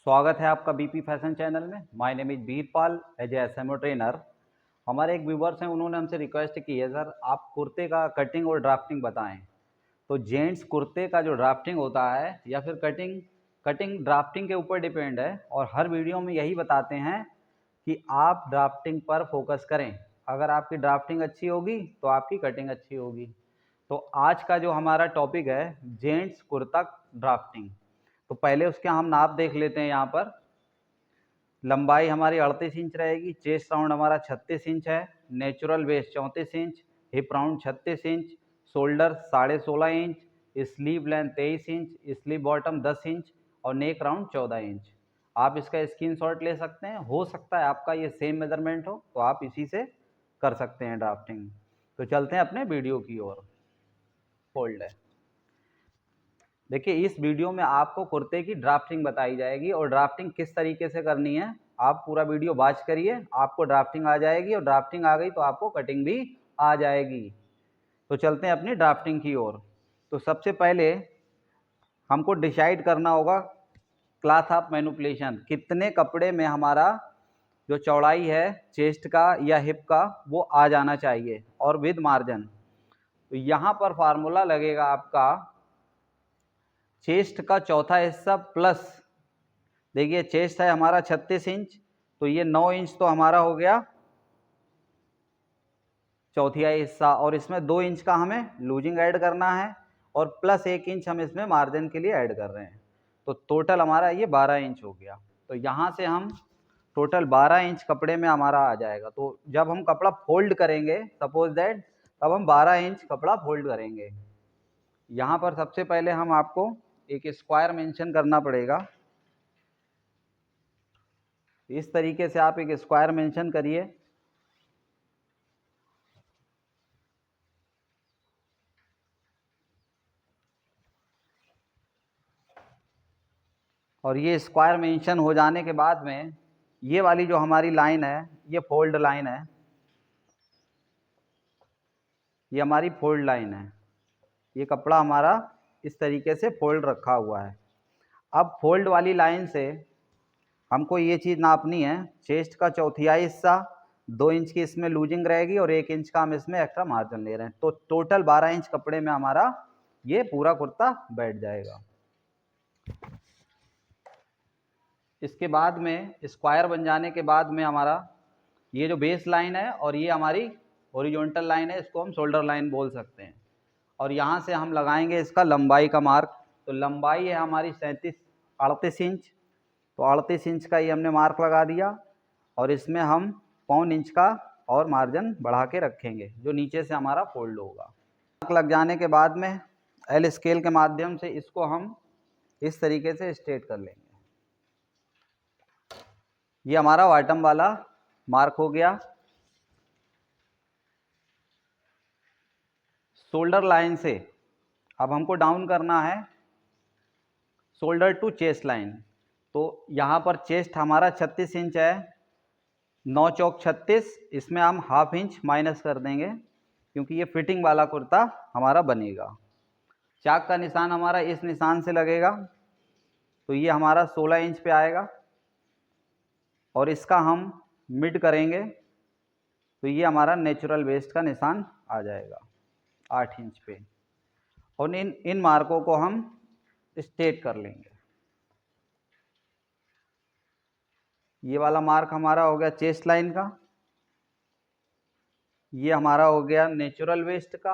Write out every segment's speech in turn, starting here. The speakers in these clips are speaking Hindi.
स्वागत है आपका बीपी फैशन चैनल में। My name is Veerpal as a SMO trainer. हमारे एक व्यूवर्स हैं, उन्होंने हमसे रिक्वेस्ट की है, सर आप कुर्ते का कटिंग और ड्राफ्टिंग बताएं। तो जेंट्स कुर्ते का जो ड्राफ्टिंग होता है या फिर कटिंग ड्राफ्टिंग के ऊपर डिपेंड है, और हर वीडियो में यही बताते हैं कि आप ड्राफ्टिंग पर फोकस करें। अगर आपकी ड्राफ्टिंग अच्छी होगी तो आपकी कटिंग अच्छी होगी। तो आज का जो हमारा टॉपिक है जेंट्स कुर्ता ड्राफ्टिंग। तो पहले उसके हम नाप देख लेते हैं। यहाँ पर लंबाई हमारी 38 इंच रहेगी, चेस्ट राउंड हमारा 36 इंच है, natural waist 34 inch, hip round 36 inch, shoulder 16.5 inch, sleeve length 23 inch, sleeve bottom 10 inch और नेक राउंड 14 इंच। आप इसका स्क्रीनशॉट ले सकते हैं। हो सकता है आपका ये सेम मेजरमेंट हो तो आप इसी से कर सकते हैं ड्राफ्टिंग। तो चलते हैं अपने वीडियो की ओर। फोल्ड है, देखिए इस वीडियो में आपको कुर्ते की ड्राफ्टिंग बताई जाएगी और ड्राफ्टिंग किस तरीके से करनी है। आप पूरा वीडियो वॉच करिए, आपको ड्राफ्टिंग आ जाएगी, और ड्राफ्टिंग आ गई तो आपको कटिंग भी आ जाएगी। तो चलते हैं अपनी ड्राफ्टिंग की ओर। तो सबसे पहले हमको डिसाइड करना होगा क्लॉथ ऑफ मैनिपुलेशन, कितने कपड़े में हमारा जो चौड़ाई है चेस्ट का या हिप का वो आ जाना चाहिए, और विद मार्जिन। तो यहाँ पर फार्मूला लगेगा आपका चेस्ट का चौथा हिस्सा प्लस, देखिए चेस्ट है हमारा 36 इंच, तो ये 9 इंच तो हमारा हो गया चौथाई हिस्सा, और इसमें 2 इंच का हमें लूजिंग ऐड करना है, और प्लस 1 इंच हम इसमें मार्जिन के लिए ऐड कर रहे हैं। तो टोटल हमारा ये 12 इंच हो गया। तो यहाँ से हम टोटल 12 इंच कपड़े में हमारा आ जाएगा। तो जब हम कपड़ा फोल्ड करेंगे, सपोज दैट, तब हम 12 इंच कपड़ा फोल्ड करेंगे। यहाँ पर सबसे पहले हम आपको एक स्क्वायर मेंशन करना पड़ेगा। इस तरीके से आप एक स्क्वायर मेंशन करिए। और ये स्क्वायर मेंशन हो जाने के बाद में ये वाली जो हमारी लाइन है ये फोल्ड लाइन है, ये हमारी फोल्ड लाइन है। ये कपड़ा हमारा इस तरीके से फोल्ड रखा हुआ है। अब फोल्ड वाली लाइन से हमको ये चीज़ नापनी है, चेस्ट का चौथाई हिस्सा 2 इंच की इसमें लूजिंग रहेगी, और 1 इंच का हम इसमें एक्स्ट्रा मार्जिन ले रहे हैं। तो टोटल 12 इंच कपड़े में हमारा ये पूरा कुर्ता बैठ जाएगा। इसके बाद में स्क्वायर बन जाने के बाद में हमारा ये जो बेस लाइन है और ये हमारी हॉरिजॉन्टल लाइन है, इसको हम शोल्डर लाइन बोल सकते हैं। और यहाँ से हम लगाएंगे इसका लंबाई का मार्क। तो लंबाई है हमारी 38 इंच, तो 38 इंच का ये हमने मार्क लगा दिया, और इसमें हम 1.25 इंच का और मार्जिन बढ़ा के रखेंगे जो नीचे से हमारा फोल्ड होगा। मार्क लग जाने के बाद में एल स्केल के माध्यम से इसको हम इस तरीके से स्ट्रेट कर लेंगे। ये हमारा बॉटम वाला मार्क हो गया। शोल्डर लाइन से अब हमको डाउन करना है शोल्डर टू चेस्ट लाइन। तो यहाँ पर चेस्ट हमारा 36 इंच है, 9 चौक 36, इसमें हम ½ इंच माइनस कर देंगे क्योंकि ये फिटिंग वाला कुर्ता हमारा बनेगा। चाक का निशान हमारा इस निशान से लगेगा, तो ये हमारा 16 इंच पे आएगा, और इसका हम मिड करेंगे तो ये हमारा नेचुरल वेस्ट का निशान आ जाएगा 8 इंच पे। और इन मार्कों को हम स्ट्रेट कर लेंगे। ये वाला मार्क हमारा हो गया चेस्ट लाइन का, ये हमारा हो गया नेचुरल वेस्ट का,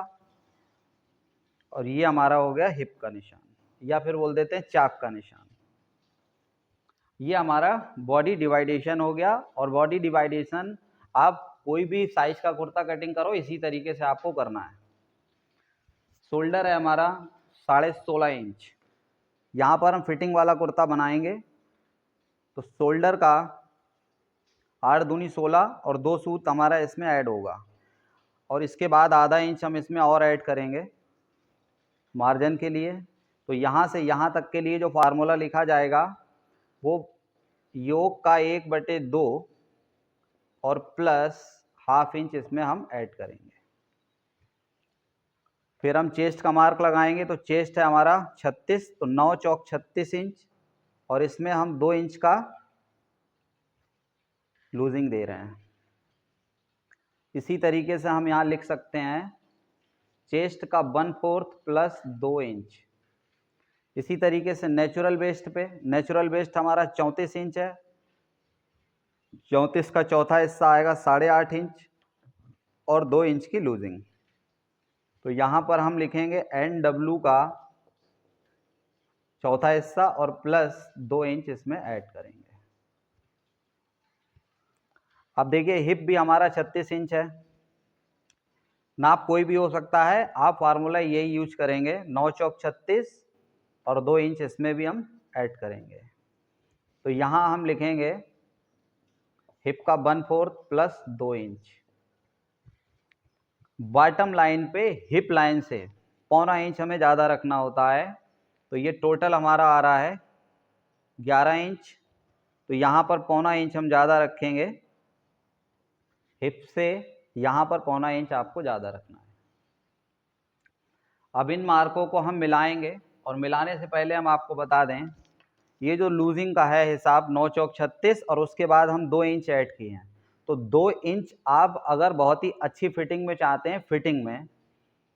और ये हमारा हो गया हिप का निशान, या फिर बोल देते हैं चाक का निशान। ये हमारा बॉडी डिवाइडेशन हो गया। और बॉडी डिवाइडेशन आप कोई भी साइज का कुर्ता कटिंग करो इसी तरीके से आपको करना है। शोल्डर है हमारा 16.5 इंच, यहाँ पर हम फिटिंग वाला कुर्ता बनाएंगे, तो शोल्डर का 8 दूनी 16 और 2 सूत हमारा इसमें ऐड होगा, और इसके बाद ½ इंच हम इसमें और ऐड करेंगे मार्जिन के लिए। तो यहाँ से यहाँ तक के लिए जो फार्मूला लिखा जाएगा वो योग का 1/2 और प्लस ½ इंच इसमें हम ऐड करेंगे। फिर हम चेस्ट का मार्क लगाएंगे, तो चेस्ट है हमारा 36, तो 9 चौक 36 इंच, और इसमें हम 2 इंच का लूजिंग दे रहे हैं। इसी तरीके से हम यहाँ लिख सकते हैं चेस्ट का 1/4 प्लस 2 इंच। इसी तरीके से नेचुरल वेस्ट पे, नेचुरल वेस्ट हमारा 34 इंच है, 34 का चौथा हिस्सा आएगा 8.5 इंच और 2 इंच की लूजिंग। तो यहाँ पर हम लिखेंगे NW का चौथा हिस्सा और प्लस 2 इंच इसमें ऐड करेंगे। अब देखिए हिप भी हमारा 36 इंच है, नाप कोई भी हो सकता है, आप फार्मूला यही यूज करेंगे 9 चौक 36 और 2 इंच इसमें भी हम ऐड करेंगे। तो यहाँ हम लिखेंगे हिप का 1/4 प्लस 2 इंच। बॉटम लाइन पे हिप लाइन से 0.25 इंच हमें ज़्यादा रखना होता है, तो ये टोटल हमारा आ रहा है 11 इंच। तो यहाँ पर 0.25 इंच हम ज़्यादा रखेंगे, हिप से यहाँ पर 0.25 इंच आपको ज़्यादा रखना है। अब इन मार्कों को हम मिलाएंगे और मिलाने से पहले हम आपको बता दें ये जो लूजिंग का है हिसाब 9 चौक 36 और उसके बाद हम 2 इंच ऐड किए हैं। तो 2 इंच आप अगर बहुत ही अच्छी फिटिंग में चाहते हैं, फिटिंग में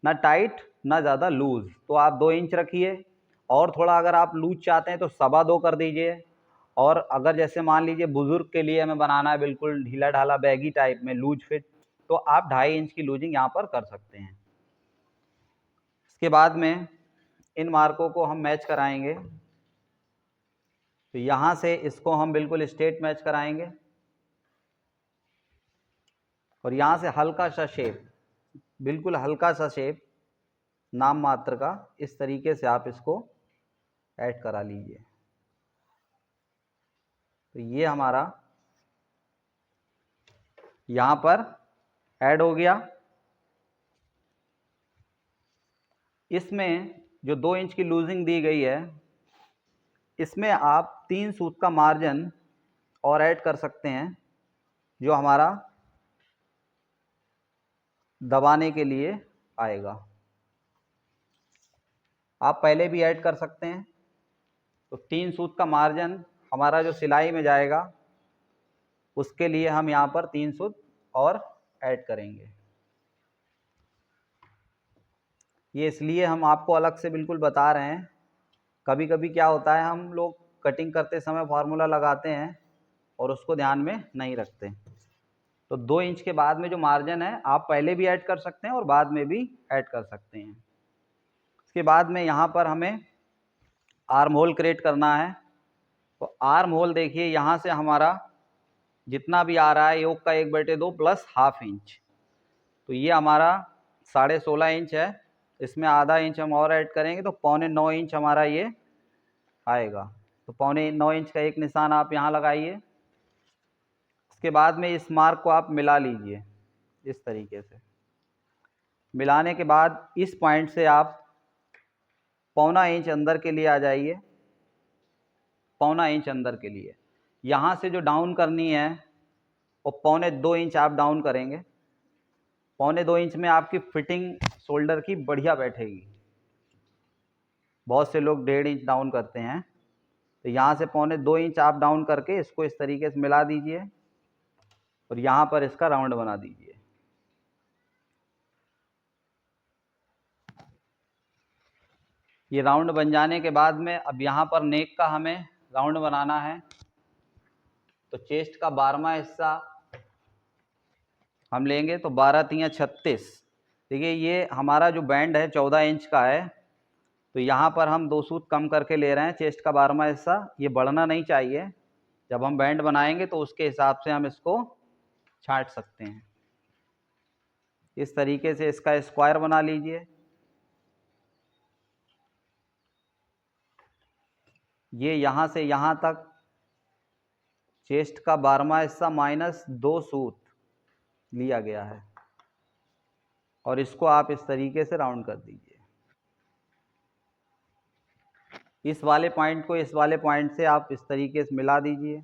ना टाइट ना ज़्यादा लूज, तो आप 2 इंच रखिए। और थोड़ा अगर आप लूज चाहते हैं तो 2.25 कर दीजिए। और अगर जैसे मान लीजिए बुजुर्ग के लिए हमें बनाना है बिल्कुल ढीला ढाला बैगी टाइप में लूज फिट, तो आप 2.5 इंच की लूजिंग यहाँ पर कर सकते हैं। इसके बाद में इन मार्कों को हम मैच कराएंगे। तो यहाँ से इसको हम बिल्कुल स्ट्रेट मैच कराएंगे और यहाँ से हल्का सा शेप, बिल्कुल हल्का सा शेप नाम मात्र का, इस तरीके से आप इसको ऐड करा लीजिए। तो ये हमारा यहाँ पर ऐड हो गया। इसमें जो 2 इंच की लूजिंग दी गई है, इसमें आप 3 सूत का मार्जिन और ऐड कर सकते हैं, जो हमारा दबाने के लिए आएगा। आप पहले भी ऐड कर सकते हैं। तो 3 सूत का मार्जिन हमारा जो सिलाई में जाएगा उसके लिए हम यहाँ पर 3 सूत और ऐड करेंगे। ये इसलिए हम आपको अलग से बिल्कुल बता रहे हैं, कभी कभी क्या होता है हम लोग कटिंग करते समय फार्मूला लगाते हैं और उसको ध्यान में नहीं रखते। तो 2 इंच के बाद में जो मार्जिन है आप पहले भी ऐड कर सकते हैं और बाद में भी ऐड कर सकते हैं। इसके बाद में यहाँ पर हमें आर्म होल क्रिएट करना है। तो आर्म होल देखिए यहाँ से हमारा जितना भी आ रहा है योग का 1/2 प्लस ½ इंच, तो ये हमारा 16.5 इंच है। इसमें आधा इंच हम और ऐड करेंगे तो 8.25 इंच हमारा ये आएगा। तो 8.25 इंच का एक निशान आप यहाँ लगाइए। इसके बाद में इस मार्क को आप मिला लीजिए इस तरीके से। मिलाने के बाद इस पॉइंट से आप 0.25 इंच अंदर के लिए आ जाइए, 0.25 इंच अंदर के लिए। यहाँ से जो डाउन करनी है वो 2.25 इंच आप डाउन करेंगे। 2.25 इंच में आपकी फिटिंग शोल्डर की बढ़िया बैठेगी। बहुत से लोग 1.5 इंच डाउन करते हैं, तो यहाँ से 2.25 इंच आप डाउन करके इसको इस तरीके से मिला दीजिए और यहाँ पर इसका राउंड बना दीजिए। ये राउंड बन जाने के बाद में अब यहाँ पर नेक का हमें राउंड बनाना है। तो चेस्ट का 12वां हिस्सा हम लेंगे, तो 12 तियां 36। देखिए ये हमारा जो बैंड है 14 इंच का है, तो यहाँ पर हम 2 सूत कम करके ले रहे हैं। चेस्ट का 12वां हिस्सा ये बढ़ना नहीं चाहिए, जब हम बैंड बनाएंगे तो उसके हिसाब से हम इसको छांट सकते हैं। इस तरीके से इसका स्क्वायर बना लीजिए। ये यहाँ से यहाँ तक चेस्ट का 12वां हिस्सा माइनस 2 सूत लिया गया है और इसको आप इस तरीके से राउंड कर दीजिए। इस वाले पॉइंट को इस वाले पॉइंट से आप इस तरीके से मिला दीजिए।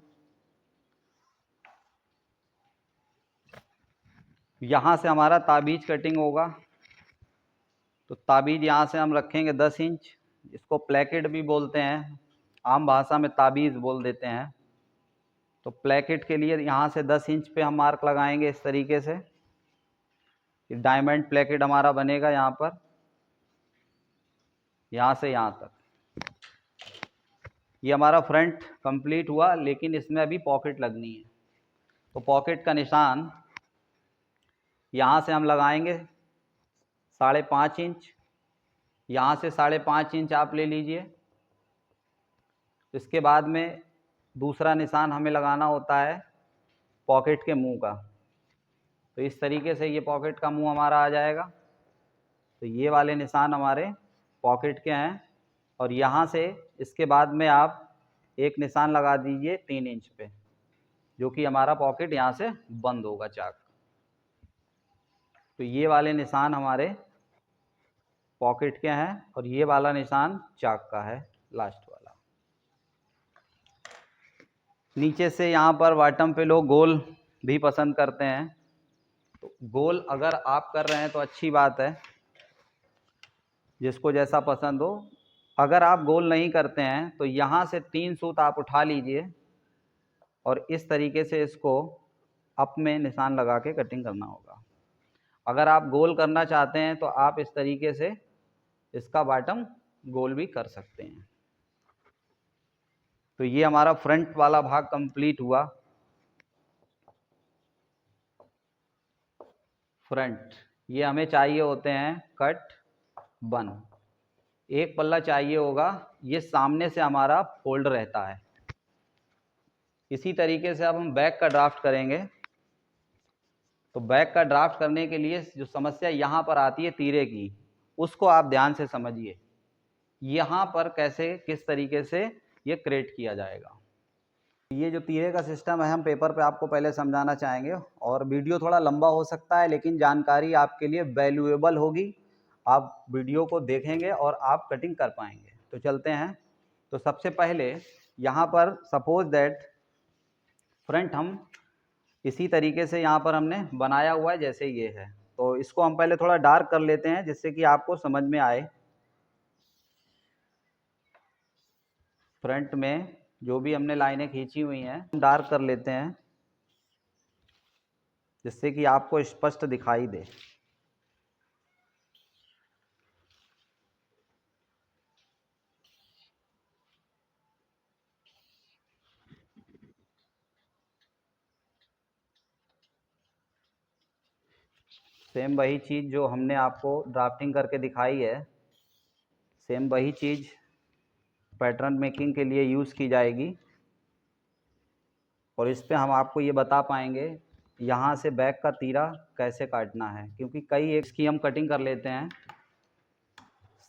यहाँ से हमारा ताबीज कटिंग होगा। तो ताबीज यहाँ से हम रखेंगे 10 इंच, इसको प्लेकेट भी बोलते हैं। आम भाषा में ताबीज़ बोल देते हैं। तो प्लेकेट के लिए यहाँ से 10 इंच पे हम मार्क लगाएंगे इस तरीके से। डायमंड प्लेकेट हमारा बनेगा यहाँ पर, यहाँ से यहाँ तक। ये हमारा फ्रंट कंप्लीट हुआ, लेकिन इसमें अभी पॉकेट लगनी है। तो पॉकेट का निशान यहाँ से हम लगाएंगे 5.5 इंच, यहाँ से 5.5 इंच आप ले लीजिए। इसके बाद में दूसरा निशान हमें लगाना होता है पॉकेट के मुंह का। तो इस तरीके से ये पॉकेट का मुंह हमारा आ जाएगा। तो ये वाले निशान हमारे पॉकेट के हैं। और यहाँ से इसके बाद में आप एक निशान लगा दीजिए 3 इंच पे, जो कि हमारा पॉकेट यहाँ से बंद होगा चाक। तो ये वाले निशान हमारे पॉकेट के हैं और ये वाला निशान चाक का है, लास्ट वाला। नीचे से यहाँ पर बॉटम पे लोग गोल भी पसंद करते हैं। तो गोल अगर आप कर रहे हैं तो अच्छी बात है, जिसको जैसा पसंद हो। अगर आप गोल नहीं करते हैं तो यहाँ से 3 सूत आप उठा लीजिए और इस तरीके से इसको अप में निशान लगा के कटिंग करना होगा। अगर आप गोल करना चाहते हैं तो आप इस तरीके से इसका बॉटम गोल भी कर सकते हैं। तो ये हमारा फ्रंट वाला भाग कंप्लीट हुआ। फ्रंट ये हमें चाहिए होते हैं कट बन। एक पल्ला चाहिए होगा, ये सामने से हमारा फोल्ड रहता है। इसी तरीके से अब हम बैक का ड्राफ्ट करेंगे। तो बैक का ड्राफ्ट करने के लिए जो समस्या यहाँ पर आती है तीरे की, उसको आप ध्यान से समझिए। यहाँ पर कैसे किस तरीके से ये क्रिएट किया जाएगा। ये जो तीरे का सिस्टम है हम पेपर पे आपको पहले समझाना चाहेंगे, और वीडियो थोड़ा लंबा हो सकता है लेकिन जानकारी आपके लिए वैल्यूएबल होगी। आप वीडियो को देखेंगे और आप कटिंग कर पाएंगे। तो चलते हैं। तो सबसे पहले यहाँ पर सपोज दैट फ्रंट हम इसी तरीके से यहाँ पर हमने बनाया हुआ है जैसे ये है। तो इसको हम पहले थोड़ा डार्क कर लेते हैं जिससे कि आपको समझ में आए। फ्रंट में जो भी हमने लाइनें खींची हुई हैं डार्क कर लेते हैं जिससे कि आपको स्पष्ट दिखाई दे। सेम वही चीज़ जो हमने आपको ड्राफ्टिंग करके दिखाई है, सेम वही चीज़ पैटर्न मेकिंग के लिए यूज़ की जाएगी। और इस पे हम आपको ये बता पाएंगे यहाँ से बैक का तीरा कैसे काटना है, क्योंकि कई एक की हम कटिंग कर लेते हैं।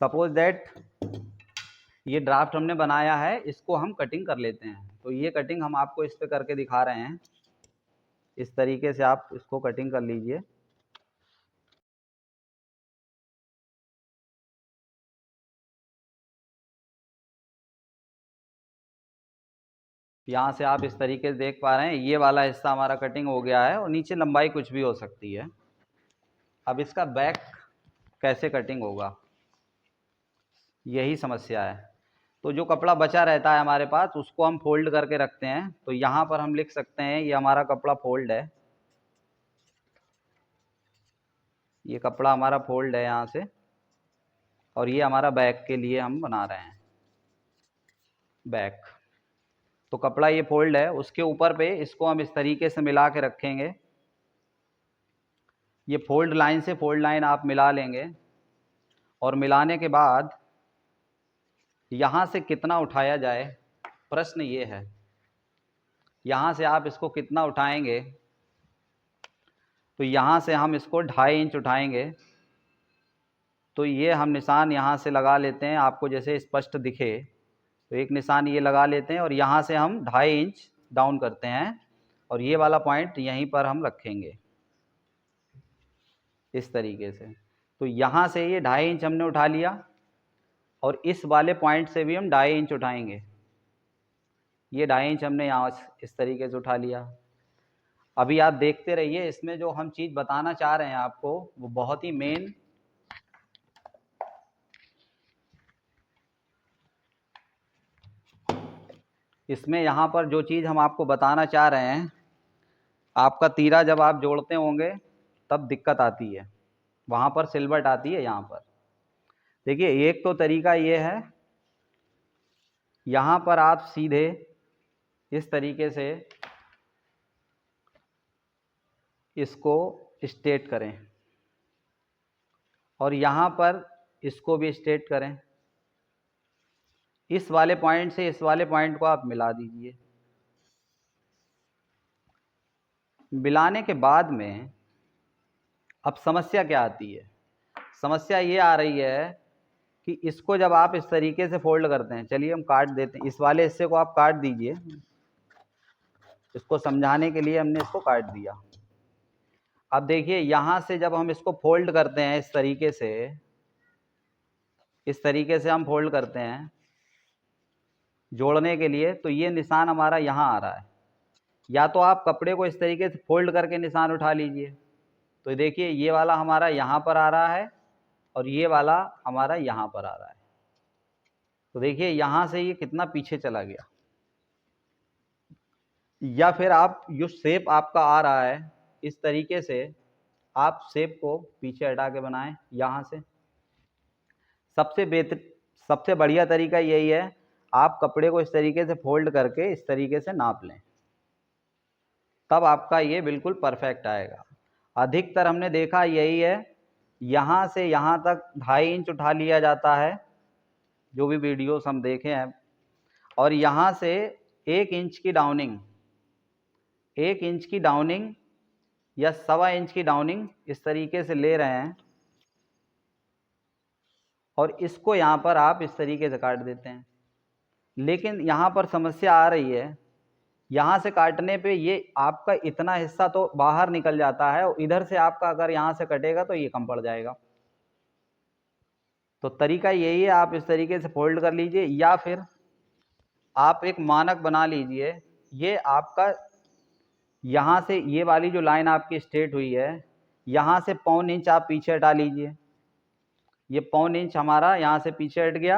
सपोज दैट ये ड्राफ्ट हमने बनाया है, इसको हम कटिंग कर लेते हैं। तो ये कटिंग हम आपको इस पे करके दिखा रहे हैं। इस तरीके से आप इसको कटिंग कर लीजिए। यहाँ से आप इस तरीके से देख पा रहे हैं ये वाला हिस्सा हमारा कटिंग हो गया है और नीचे लंबाई कुछ भी हो सकती है। अब इसका बैक कैसे कटिंग होगा, यही समस्या है। तो जो कपड़ा बचा रहता है हमारे पास उसको हम फोल्ड करके रखते हैं। तो यहाँ पर हम लिख सकते हैं ये हमारा कपड़ा फोल्ड है, ये कपड़ा हमारा फोल्ड है यहाँ से, और ये हमारा बैक के लिए हम बना रहे हैं बैक। तो कपड़ा ये फोल्ड है, उसके ऊपर पे इसको हम इस तरीके से मिला के रखेंगे। ये फोल्ड लाइन से फोल्ड लाइन आप मिला लेंगे और मिलाने के बाद यहाँ से कितना उठाया जाए, प्रश्न ये है। यहाँ से आप इसको कितना उठाएंगे, तो यहाँ से हम इसको 2.5 इंच उठाएंगे। तो ये हम निशान यहाँ से लगा लेते हैं, आपको जैसे स्पष्ट दिखे। तो एक निशान ये लगा लेते हैं और यहाँ से हम 2.5 इंच डाउन करते हैं और ये वाला पॉइंट यहीं पर हम रखेंगे इस तरीके से। तो यहाँ से ये 2.5 इंच हमने उठा लिया और इस वाले पॉइंट से भी हम 2.5 इंच उठाएंगे। ये 2.5 इंच हमने यहाँ इस तरीके से उठा लिया। अभी आप देखते रहिए, इसमें जो हम चीज़ बताना चाह रहे हैं आपको वो बहुत ही मेन इसमें यहाँ पर जो चीज़ हम आपको बताना चाह रहे हैं, आपका तीरा जब आप जोड़ते होंगे तब दिक्कत आती है, वहाँ पर सिलवट आती है। यहाँ पर देखिए, एक तो तरीका ये है, यहाँ पर आप सीधे इस तरीके से इसको स्ट्रेट करें और यहाँ पर इसको भी स्ट्रेट करें। इस वाले पॉइंट से इस वाले पॉइंट को आप मिला दीजिए। मिलाने के बाद में अब समस्या क्या आती है? समस्या ये आ रही है कि इसको जब आप इस तरीके से फोल्ड करते हैं, चलिए हम काट देते हैं, इस वाले हिस्से को आप काट दीजिए। इसको समझाने के लिए हमने इसको काट दिया। अब देखिए, यहाँ से जब हम इसको फोल्ड करते हैं इस तरीके से हम फोल्ड करते हैं जोड़ने के लिए, तो ये निशान हमारा यहाँ आ रहा है। या तो आप कपड़े को इस तरीके से फोल्ड करके निशान उठा लीजिए, तो देखिए ये वाला हमारा यहाँ पर आ रहा है और ये वाला हमारा यहाँ पर आ रहा है। तो देखिए यहाँ से ये कितना पीछे चला गया। या फिर आप जो शेप आपका आ रहा है इस तरीके से आप शेप को पीछे हटा के बनाएं। यहाँ से सबसे बढ़िया तरीका यही है, आप कपड़े को इस तरीके से फोल्ड करके इस तरीके से नाप लें, तब आपका ये बिल्कुल परफेक्ट आएगा। अधिकतर हमने देखा यही है, यहाँ से यहाँ तक 2.5 इंच उठा लिया जाता है, जो भी वीडियोस हम देखे हैं, और यहाँ से 1 इंच की डाउनिंग, 1 इंच की डाउनिंग या 1.25 इंच की डाउनिंग इस तरीके से ले रहे हैं और इसको यहाँ पर आप इस तरीके से काट देते हैं। लेकिन यहाँ पर समस्या आ रही है, यहाँ से काटने पे ये आपका इतना हिस्सा तो बाहर निकल जाता है और इधर से आपका अगर यहाँ से कटेगा तो ये कम पड़ जाएगा। तो तरीका यही है, आप इस तरीके से फोल्ड कर लीजिए या फिर आप एक मानक बना लीजिए। ये आपका यहाँ से ये वाली जो लाइन आपकी स्ट्रेट हुई है, यहाँ से 1.25 इंच आप पीछे हटा लीजिए। ये 1.25 इंच हमारा यहाँ से पीछे हट गया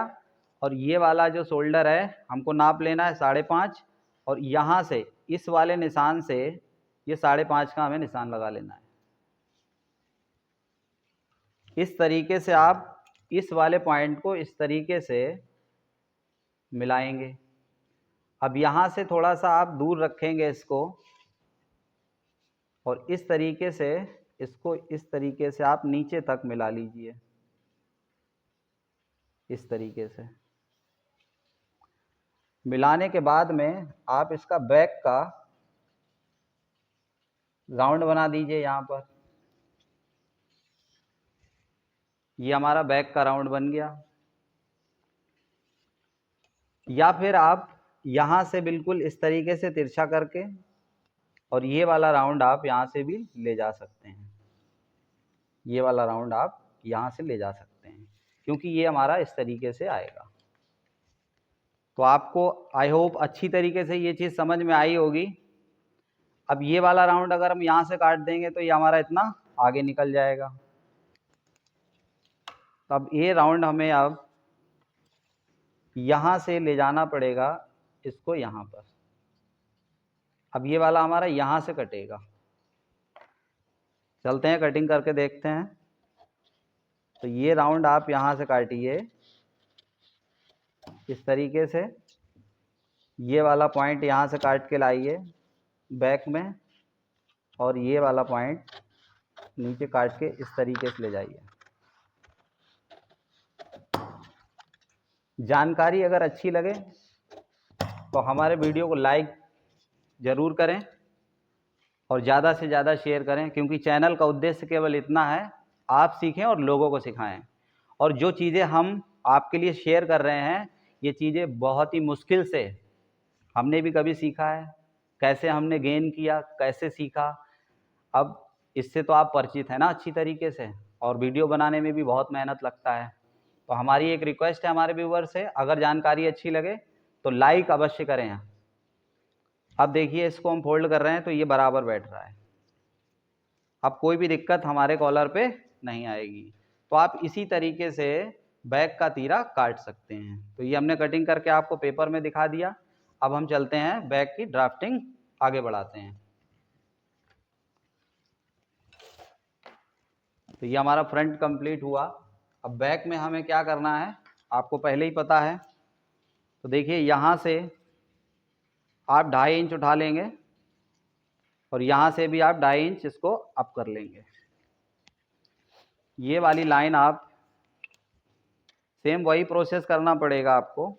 और ये वाला जो शोल्डर है हमको नाप लेना है 5.5, और यहाँ से इस वाले निशान से ये 5.5 का हमें निशान लगा लेना है। इस तरीके से आप इस वाले पॉइंट को इस तरीके से मिलाएंगे। अब यहाँ से थोड़ा सा आप दूर रखेंगे इसको और इस तरीके से इसको इस तरीके से आप नीचे तक मिला लीजिए। इस तरीके से मिलाने के बाद में आप इसका बैक का राउंड बना दीजिए। यहाँ पर ये हमारा बैक का राउंड बन गया। या फिर आप यहाँ से बिल्कुल इस तरीके से तिरछा करके और ये वाला राउंड आप यहाँ से भी ले जा सकते हैं। ये वाला राउंड आप यहाँ से ले जा सकते हैं, क्योंकि ये हमारा इस तरीके से आएगा। तो आपको आई होप अच्छी तरीके से ये चीज़ समझ में आई होगी। अब ये वाला राउंड अगर हम यहाँ से काट देंगे तो ये हमारा इतना आगे निकल जाएगा। तो अब ये राउंड हमें अब यहाँ से ले जाना पड़ेगा इसको यहाँ पर। अब ये वाला हमारा यहाँ से कटेगा। चलते हैं कटिंग करके देखते हैं। तो ये राउंड आप यहाँ से काटिए इस तरीके से। ये वाला पॉइंट यहाँ से काट के लाइए बैक में और ये वाला पॉइंट नीचे काट के इस तरीके से ले जाइए। जानकारी अगर अच्छी लगे तो हमारे वीडियो को लाइक ज़रूर करें और ज़्यादा से ज़्यादा शेयर करें, क्योंकि चैनल का उद्देश्य केवल इतना है, आप सीखें और लोगों को सिखाएं। और जो चीज़ें हम आपके लिए शेयर कर रहे हैं, ये चीज़ें बहुत ही मुश्किल से हमने भी कभी सीखा है, कैसे हमने गेन किया, कैसे सीखा। अब इससे तो आप परिचित हैं ना अच्छी तरीके से, और वीडियो बनाने में भी बहुत मेहनत लगता है। तो हमारी एक रिक्वेस्ट है हमारे व्यूअर से, अगर जानकारी अच्छी लगे तो लाइक अवश्य करें। अब देखिए इसको हम फोल्ड कर रहे हैं तो ये बराबर बैठ रहा है। अब कोई भी दिक्कत हमारे कॉलर पे नहीं आएगी। तो आप इसी तरीके से बैक का तीरा काट सकते हैं। तो ये हमने कटिंग करके आपको पेपर में दिखा दिया। अब हम चलते हैं बैक की ड्राफ्टिंग आगे बढ़ाते हैं। तो ये हमारा फ्रंट कंप्लीट हुआ। अब बैक में हमें क्या करना है आपको पहले ही पता है। तो देखिए यहाँ से आप 2.5 इंच उठा लेंगे और यहाँ से भी आप 2.5 इंच इसको अप कर लेंगे। ये वाली लाइन आप सेम वही प्रोसेस करना पड़ेगा आपको,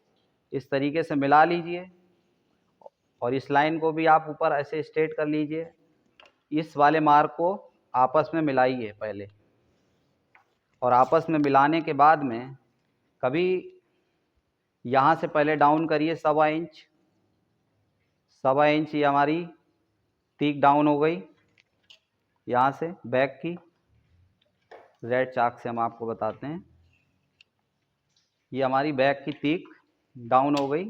इस तरीके से मिला लीजिए और इस लाइन को भी आप ऊपर ऐसे स्ट्रेट कर लीजिए। इस वाले मार्क को आपस में मिलाइए पहले, और आपस में मिलाने के बाद में कभी यहाँ से पहले डाउन करिए 1.25 इंच। 1.25 इंच ये हमारी तीक डाउन हो गई। यहाँ से बैक की रेड चाक से हम आपको बताते हैं, ये हमारी बैक की तीक डाउन हो गई।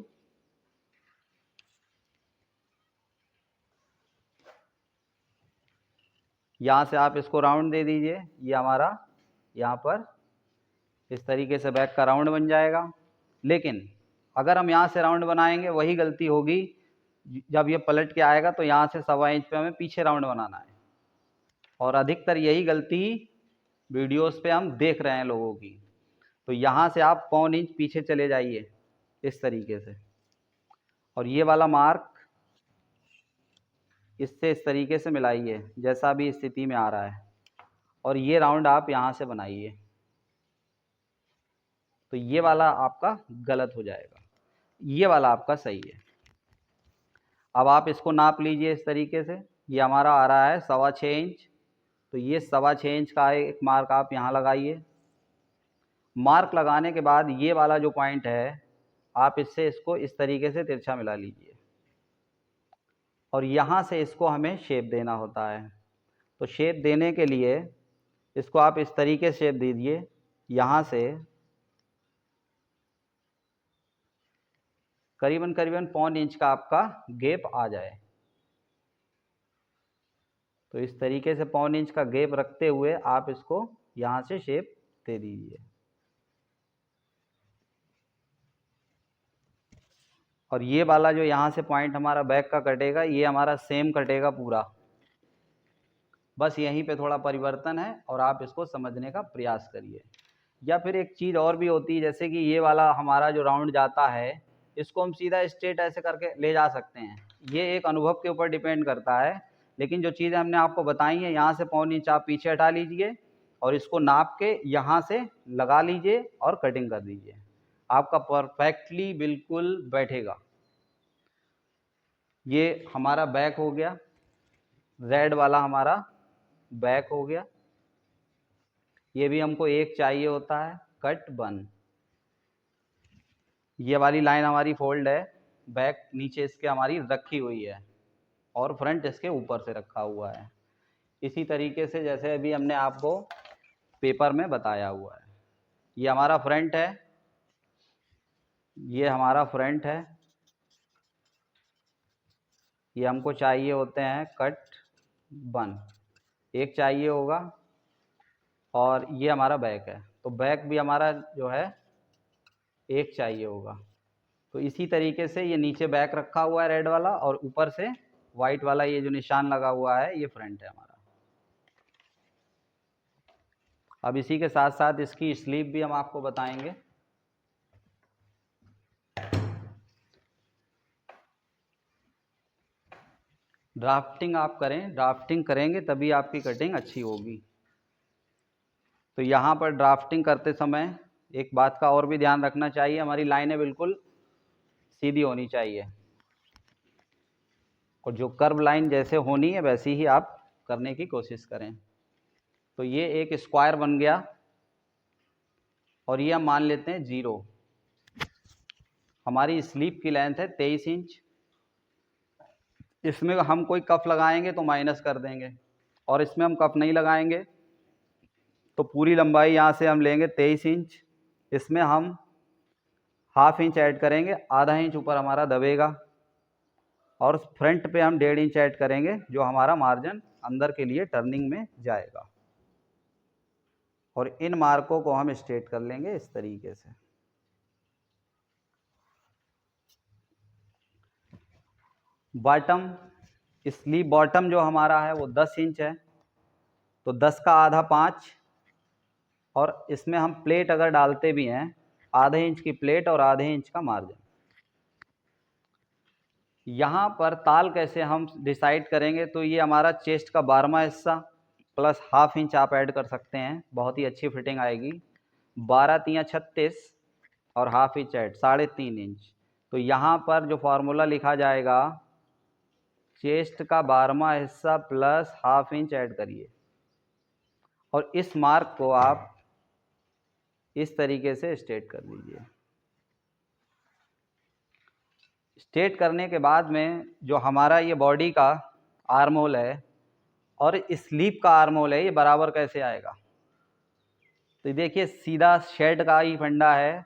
यहाँ से आप इसको राउंड दे दीजिए, ये हमारा यहाँ पर इस तरीके से बैक का राउंड बन जाएगा। लेकिन अगर हम यहाँ से राउंड बनाएंगे वही गलती होगी, जब ये पलट के आएगा तो यहाँ से 1.25 इंच पे हमें पीछे राउंड बनाना है, और अधिकतर यही गलती वीडियोस पे हम देख रहे हैं लोगों की। तो यहाँ से आप 1.25 इंच पीछे चले जाइए इस तरीके से, और ये वाला मार्क इससे इस तरीके से मिलाइए जैसा भी स्थिति में आ रहा है, और ये राउंड आप यहाँ से बनाइए। तो ये वाला आपका गलत हो जाएगा, ये वाला आपका सही है। अब आप इसको नाप लीजिए इस तरीके से, ये हमारा आ रहा है 6.25 इंच। तो ये 6.25 इंच का एक मार्क आप यहाँ लगाइए। मार्क लगाने के बाद ये वाला जो पॉइंट है आप इससे इसको इस तरीके से तिरछा मिला लीजिए, और यहाँ से इसको हमें शेप देना होता है। तो शेप देने के लिए इसको आप इस तरीके से शेप दीजिए, यहाँ से करीबन 1.25 इंच का आपका गैप आ जाए। तो इस तरीके से 1.25 इंच का गैप रखते हुए आप इसको यहाँ से शेप दे दीजिए, और ये वाला जो यहाँ से पॉइंट हमारा बैक का कटेगा ये हमारा सेम कटेगा पूरा। बस यहीं पे थोड़ा परिवर्तन है और आप इसको समझने का प्रयास करिए। या फिर एक चीज़ और भी होती है, जैसे कि ये वाला हमारा जो राउंड जाता है इसको हम सीधा स्ट्रेट ऐसे करके ले जा सकते हैं। ये एक अनुभव के ऊपर डिपेंड करता है, लेकिन जो चीज़ें हमने आपको बताई हैं, यहाँ से 1.25 इंच आप पीछे हटा लीजिए और इसको नाप के यहाँ से लगा लीजिए और कटिंग कर दीजिए, आपका परफेक्टली बिल्कुल बैठेगा। ये हमारा बैक हो गया, रेड वाला हमारा बैक हो गया। ये भी हमको एक चाहिए होता है, कट बन। ये वाली लाइन हमारी फोल्ड है, बैक नीचे इसके हमारी रखी हुई है और फ्रंट इसके ऊपर से रखा हुआ है, इसी तरीके से जैसे अभी हमने आपको पेपर में बताया हुआ है। ये हमारा फ्रंट है, ये हमारा फ्रंट है, ये हमको चाहिए होते हैं कट बन, एक चाहिए होगा, और ये हमारा बैक है। तो बैक भी हमारा जो है एक चाहिए होगा। तो इसी तरीके से ये नीचे बैक रखा हुआ है रेड वाला, और ऊपर से वाइट वाला ये जो निशान लगा हुआ है ये फ्रंट है हमारा। अब इसी के साथ साथ इसकी स्लीव भी हम आपको बताएंगे। ड्राफ्टिंग आप करें, ड्राफ्टिंग करेंगे तभी आपकी कटिंग अच्छी होगी। तो यहाँ पर ड्राफ्टिंग करते समय एक बात का और भी ध्यान रखना चाहिए, हमारी लाइनें बिल्कुल सीधी होनी चाहिए, और जो कर्व लाइन जैसे होनी है वैसी ही आप करने की कोशिश करें। तो ये एक स्क्वायर बन गया, और ये हम मान लेते हैं 0। हमारी स्लीव की लेंथ है 23 इंच। इसमें हम कोई कफ लगाएंगे तो माइनस कर देंगे, और इसमें हम कफ नहीं लगाएंगे तो पूरी लंबाई यहाँ से हम लेंगे 23 इंच। इसमें हम ½ इंच ऐड करेंगे, आधा इंच ऊपर हमारा दबेगा, और फ्रंट पे हम 1.5 इंच ऐड करेंगे जो हमारा मार्जिन अंदर के लिए टर्निंग में जाएगा। और इन मार्कों को हम स्ट्रेट कर लेंगे इस तरीके से। बॉटम, स्लीव बॉटम जो हमारा है वो 10 इंच है, तो 10 का आधा 5, और इसमें हम प्लेट अगर डालते भी हैं आधे इंच की प्लेट और आधे इंच का मार्जिन। यहाँ पर ताल कैसे हम डिसाइड करेंगे, तो ये हमारा चेस्ट का 12वां हिस्सा प्लस हाफ इंच आप ऐड कर सकते हैं, बहुत ही अच्छी फिटिंग आएगी। 12 तियाँ 36 और हाफ इंच ऐड 3.5 इंच। तो यहाँ पर जो फार्मूला लिखा जाएगा, चेस्ट का 12वां हिस्सा प्लस हाफ इंच ऐड करिए, और इस मार्क को आप इस तरीके से स्ट्रेट कर दीजिए। स्ट्रेट करने के बाद में जो हमारा ये बॉडी का आर्म होल है और स्लीव का आर्म होल है, ये बराबर कैसे आएगा, तो देखिए सीधा शेड का ही फंडा है।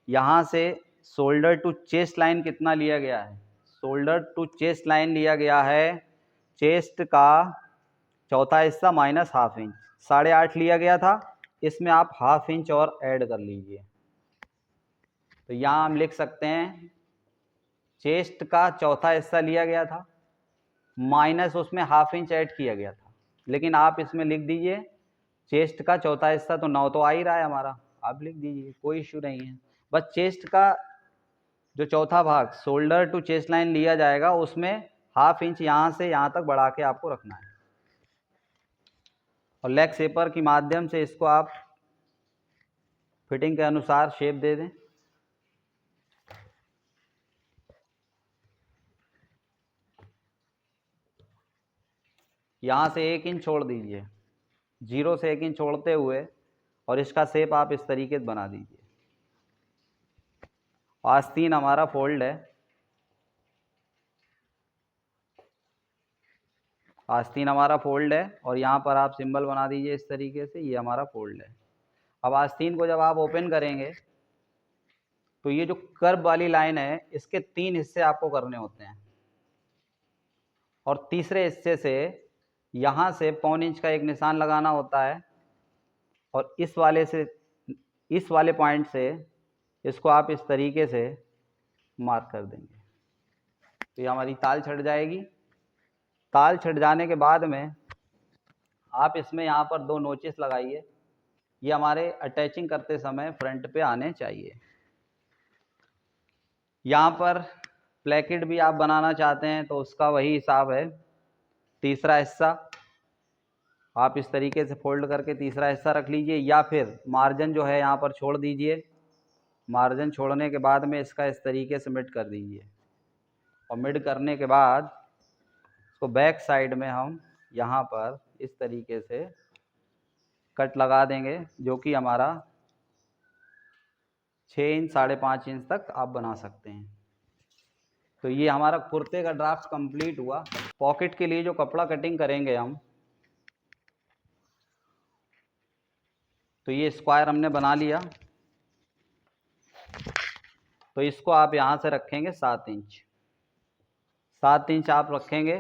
यहाँ से शोल्डर टू चेस्ट लाइन कितना लिया गया है, शोल्डर टू चेस्ट लाइन लिया गया है चेस्ट का चौथा हिस्सा माइनस हाफ इंच, 8.5 लिया गया था, इसमें आप हाफ इंच और ऐड कर लीजिए। तो यहाँ हम लिख सकते हैं चेस्ट का चौथा हिस्सा लिया गया था माइनस उसमें हाफ इंच ऐड किया गया था, लेकिन आप इसमें लिख दीजिए चेस्ट का चौथा हिस्सा, तो 9 तो आ ही रहा है हमारा, आप लिख दीजिए, कोई इश्यू नहीं है। बस चेस्ट का जो चौथा भाग शोल्डर टू चेस्ट लाइन लिया जाएगा, उसमें हाफ इंच यहाँ से यहाँ तक बढ़ा के आपको रखना है, और लेग शेपर के माध्यम से इसको आप फिटिंग के अनुसार शेप दे दें। यहाँ से 1 इंच छोड़ दीजिए, 0 से 1 इंच छोड़ते हुए, और इसका शेप आप इस तरीके से बना दीजिए। आस्तीन हमारा फोल्ड है, आस्तीन हमारा फोल्ड है, और यहाँ पर आप सिंबल बना दीजिए इस तरीके से, ये हमारा फोल्ड है। अब आस्तीन को जब आप ओपन करेंगे तो ये जो कर्व वाली लाइन है, इसके 3 हिस्से आपको करने होते हैं, और तीसरे हिस्से से यहाँ से 1.25 इंच का एक निशान लगाना होता है, और इस वाले पॉइंट से इसको आप इस तरीके से मार्क कर देंगे, तो ये हमारी ताल छट जाएगी। ताल छट जाने के बाद में आप इसमें यहाँ पर 2 नोचेस लगाइए, ये हमारे अटैचिंग करते समय फ्रंट पे आने चाहिए। यहाँ पर प्लेकेट भी आप बनाना चाहते हैं तो उसका वही हिसाब है, तीसरा हिस्सा आप इस तरीके से फोल्ड करके तीसरा हिस्सा रख लीजिए, या फिर मार्जिन जो है यहाँ पर छोड़ दीजिए, मार्जिन छोड़ने के बाद में इसका इस तरीके से मिड कर दीजिए, और मिड करने के बाद इसको बैक साइड में हम यहाँ पर इस तरीके से कट लगा देंगे, जो कि हमारा 6 इंच 5.5 इंच तक आप बना सकते हैं। तो ये हमारा कुर्ते का ड्राफ्ट कंप्लीट हुआ। पॉकेट के लिए जो कपड़ा कटिंग करेंगे हम, तो ये स्क्वायर हमने बना लिया, तो इसको आप यहाँ से रखेंगे 7 इंच, 7 इंच आप रखेंगे,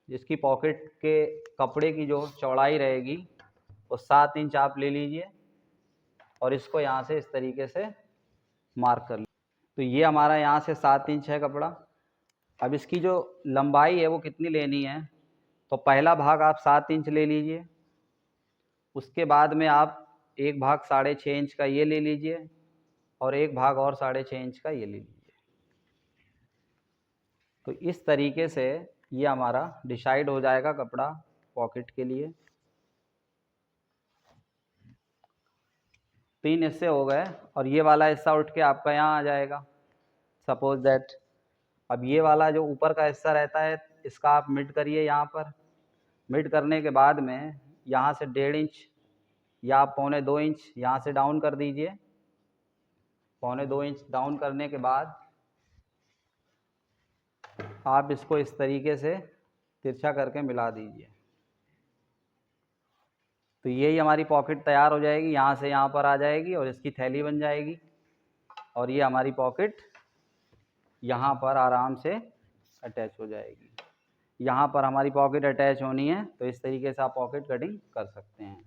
जिसकी पॉकेट के कपड़े की जो चौड़ाई रहेगी वो 7 इंच आप ले लीजिए, और इसको यहाँ से इस तरीके से मार्क कर लीजिए। तो ये हमारा यहाँ से 7 इंच है कपड़ा। अब इसकी जो लंबाई है वो कितनी लेनी है, तो पहला भाग आप 7 इंच ले लीजिए, उसके बाद में आप एक भाग 6.5 इंच का ये ले लीजिए, और एक भाग और 6.5 इंच का ये ले लीजिए। तो इस तरीके से ये हमारा डिसाइड हो जाएगा कपड़ा पॉकेट के लिए। 3 हिस्से हो गए, और ये वाला हिस्सा उठ के आपका यहाँ आ जाएगा, सपोज दैट। अब ये वाला जो ऊपर का हिस्सा रहता है, इसका आप मिड करिए, यहाँ पर मिड करने के बाद में यहाँ से 1.5 इंच या 1.25 इंच यहाँ से डाउन कर दीजिए। 1.25 इंच डाउन करने के बाद आप इसको इस तरीके से तिरछा करके मिला दीजिए, तो यही हमारी पॉकेट तैयार हो जाएगी, यहाँ से यहाँ पर आ जाएगी, और इसकी थैली बन जाएगी, और ये हमारी पॉकेट यहाँ पर आराम से अटैच हो जाएगी। यहाँ पर हमारी पॉकेट अटैच होनी है, तो इस तरीके से आप पॉकेट कटिंग कर सकते हैं।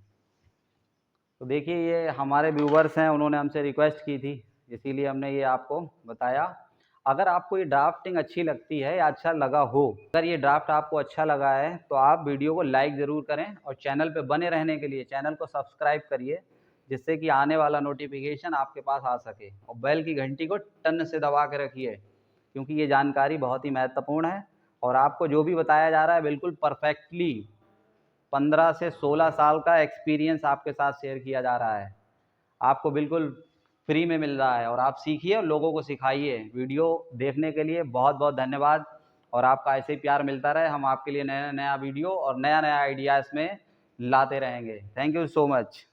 तो देखिए ये हमारे व्यूवर्स हैं, उन्होंने हमसे रिक्वेस्ट की थी, इसीलिए हमने ये आपको बताया। अगर आपको ये ड्राफ्टिंग अच्छी लगती है या अच्छा लगा हो, अगर ये ड्राफ्ट आपको अच्छा लगा है तो आप वीडियो को लाइक ज़रूर करें और चैनल पे बने रहने के लिए चैनल को सब्सक्राइब करिए, जिससे कि आने वाला नोटिफिकेशन आपके पास आ सके। और बेल की घंटी को टन से दबा के रखिए, क्योंकि ये जानकारी बहुत ही महत्वपूर्ण है और आपको जो भी बताया जा रहा है बिल्कुल परफेक्टली 15 से 16 साल का एक्सपीरियंस आपके साथ शेयर किया जा रहा है। आपको बिल्कुल फ्री में मिल रहा है और आप सीखिए और लोगों को सिखाइए। वीडियो देखने के लिए बहुत बहुत धन्यवाद और आपका ऐसे ही प्यार मिलता रहे। हम आपके लिए नया नया वीडियो और नया नया आइडिया इसमें लाते रहेंगे। Thank you so much.